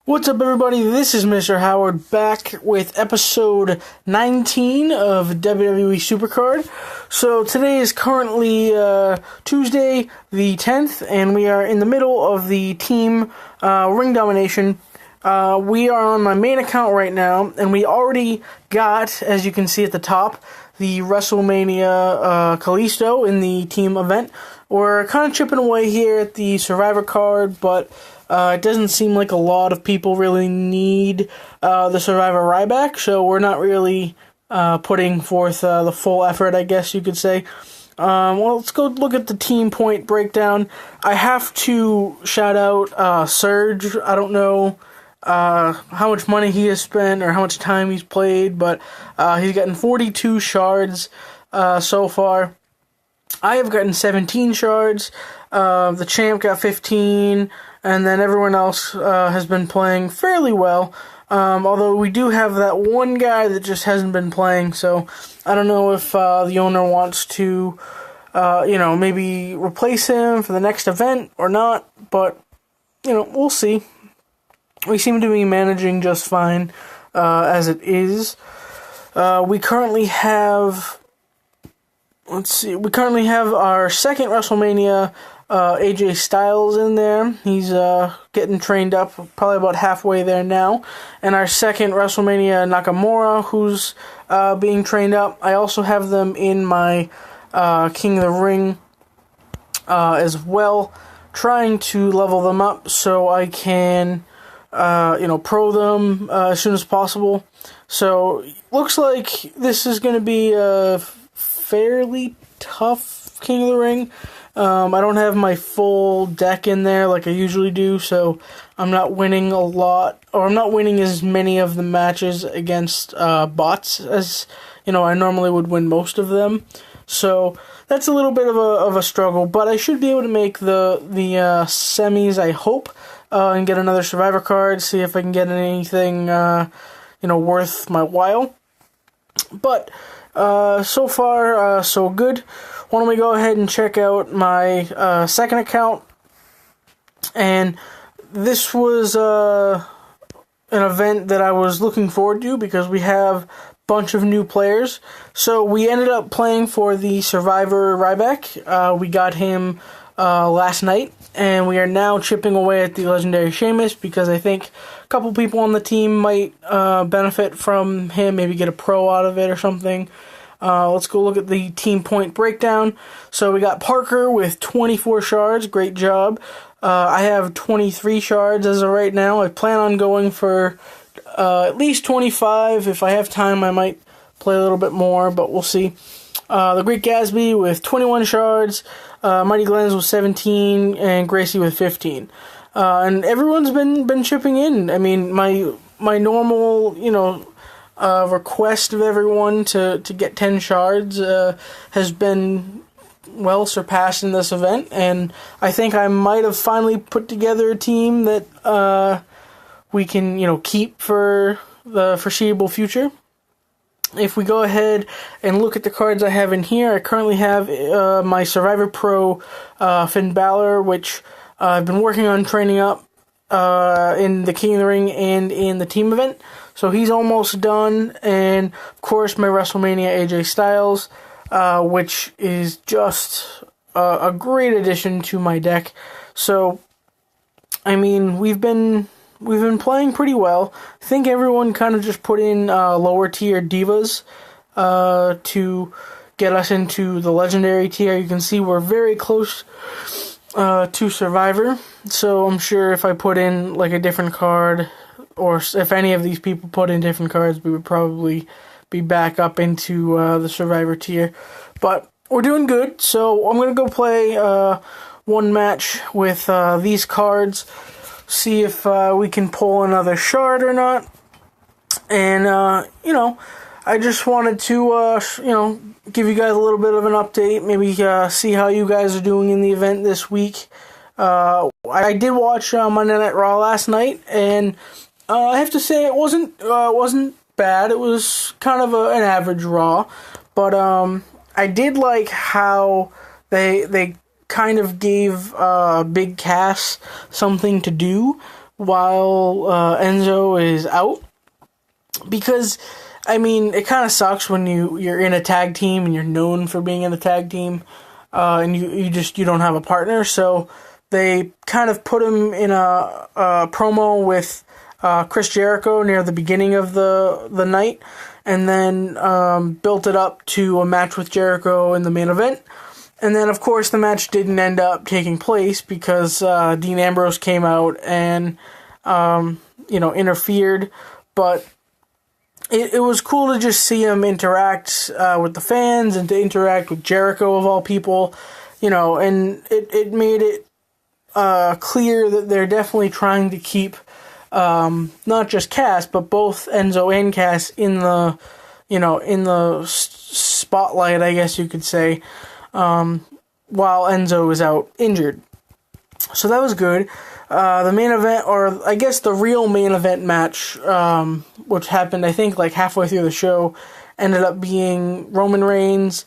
What's up, everybody? This is Mr. Howard back with episode 19 of WWE Supercard. So today is currently Tuesday the 10th, and we are in the middle of the team ring domination. We are on my main account right now, and we already got, as you can see at the top, the WrestleMania Kalisto in the team event. We're kind of chipping away here at the Survivor card, but it doesn't seem like a lot of people really need the Survivor Ryback, so we're not really putting forth the full effort, I guess you could say. Well, let's go look at the team point breakdown. I have to shout out Surge. I don't know how much money he has spent or how much time he's played, but he's gotten 42 shards so far. I have gotten 17 shards. The champ got 15, and then everyone else has been playing fairly well. Although we do have that one guy that just hasn't been playing, so I don't know if the owner wants to, maybe replace him for the next event or not, but, we'll see. We seem to be managing just fine as it is. We currently have our second WrestleMania AJ Styles in there. He's getting trained up, probably about halfway there now. And our second WrestleMania Nakamura, who's being trained up. I also have them in my King of the Ring as well, trying to level them up so I can pro them as soon as possible. So looks like this is going to be a fairly tough King of the Ring. I don't have my full deck in there like I usually do, so I'm not winning a lot, or I'm not winning as many of the matches against bots as I normally would win most of them. So that's a little bit of a struggle, but I should be able to make the semis, I hope, and get another Survivor card. See if I can get anything worth my while. But so far, so good. Why don't we go ahead and check out my second account. And this was an event that I was looking forward to because we have a bunch of new players. So we ended up playing for the Survivor Ryback. We got him last night, and we are now chipping away at the legendary Sheamus because I think a couple people on the team might benefit from him, maybe get a pro out of it or something. Let's go look at the team point breakdown. So we got Parker with 24 shards. Great job. I have 23 shards as of right now. I plan on going for at least 25. If I have time, I might play a little bit more, but we'll see. The Great Gatsby with 21 shards. Mighty Glenn's with 17, and Gracie with 15. And everyone's been chipping in. I mean, my normal, request of everyone to get 10 shards has been well surpassed in this event, and I think I might have finally put together a team that we can keep for the foreseeable future. If we go ahead and look at the cards I have in here, I currently have my Survivor Pro Finn Balor, which I've been working on training up in the King of the Ring and in the team event. So he's almost done. And, of course, my WrestleMania AJ Styles, which is just a great addition to my deck. So, I mean, we've been playing pretty well. I think everyone kind of just put in lower tier divas to get us into the legendary tier. You can see we're very close to Survivor. So I'm sure if I put in like a different card, or if any of these people put in different cards, we would probably be back up into the Survivor tier. But we're doing good, so I'm going to go play one match with these cards, see if we can pull another shard or not. And, I just wanted to, give you guys a little bit of an update, maybe see how you guys are doing in the event this week. I did watch Monday Night Raw last night, and I have to say it wasn't bad. It was kind of an average Raw, but I did like how they kind of gave Big Cass something to do while Enzo is out. Because, I mean, it kind of sucks when you're in a tag team and you're known for being in the tag team, and you don't have a partner. So they kind of put him in a promo with Chris Jericho near the beginning of the night, and then built it up to a match with Jericho in the main event. And then, of course, the match didn't end up taking place because Dean Ambrose came out and interfered. But it was cool to just see him interact with the fans and to interact with Jericho, of all people, and it made it clear that they're definitely trying to keep not just Cass, but both Enzo and Cass in the spotlight, I guess you could say, while Enzo is out injured. So that was good. The main event, or I guess the real main event match, which happened, I think, like halfway through the show, ended up being Roman Reigns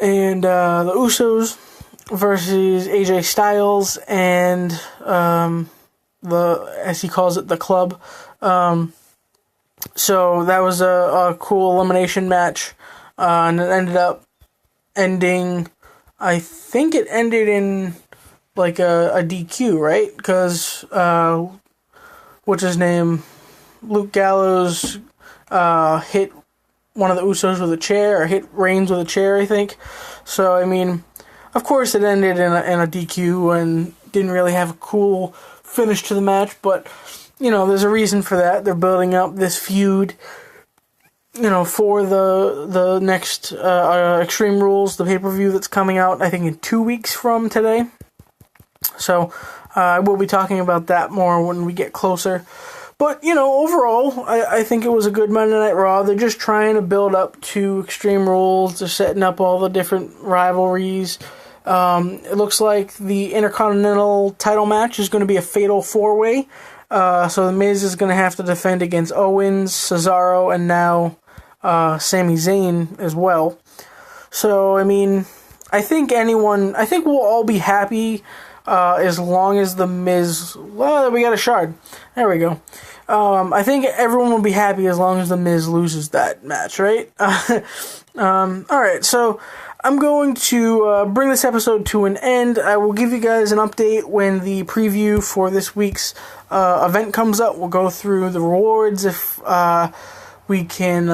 and the Usos versus AJ Styles and as he calls it, the Club. So that was a cool elimination match, and it ended up ending, I think it ended in like a DQ, right? Because what's his name, Luke Gallows, hit one of the Usos with a chair, or hit Reigns with a chair, I think. So I mean, of course it ended in a DQ and didn't really have a cool finish to the match, but there's a reason for that. They're building up this feud, for the next Extreme Rules, the pay-per-view that's coming out, I think, in 2 weeks from today. So I will be talking about that more when we get closer. But, overall, I think it was a good Monday Night Raw. They're just trying to build up to Extreme Rules. They're setting up all the different rivalries. It looks like the Intercontinental title match is going to be a fatal 4-way. So The Miz is going to have to defend against Owens, Cesaro, and now Sami Zayn as well. So, I mean, I think we'll all be happy as long as The Miz... Well, we got a shard. There we go. I think everyone will be happy as long as The Miz loses that match, right? Alright, so I'm going to bring this episode to an end. I will give you guys an update when the preview for this week's event comes up. We'll go through the rewards if we can,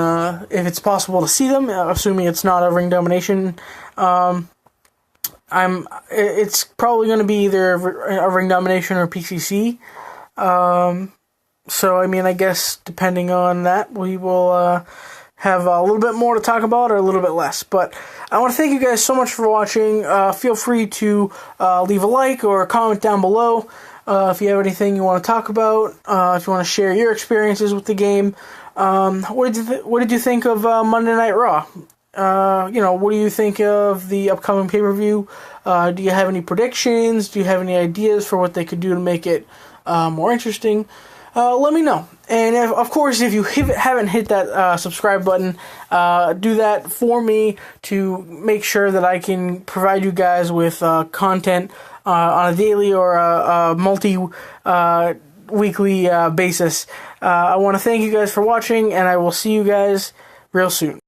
if it's possible to see them, assuming it's not a ring domination. It's probably going to be either a ring domination or PCC. So, I mean, I guess depending on that, we will have a little bit more to talk about or a little bit less. But I want to thank you guys so much for watching. Feel free to leave a like or a comment down below if you have anything you want to talk about. If you want to share your experiences with the game. What did you think of Monday Night Raw? What do you think of the upcoming pay-per-view? Do you have any predictions? Do you have any ideas for what they could do to make it more interesting? Let me know. And of course, if you haven't hit that subscribe button, do that for me to make sure that I can provide you guys with content on a daily or a multi-weekly basis. I want to thank you guys for watching, and I will see you guys real soon.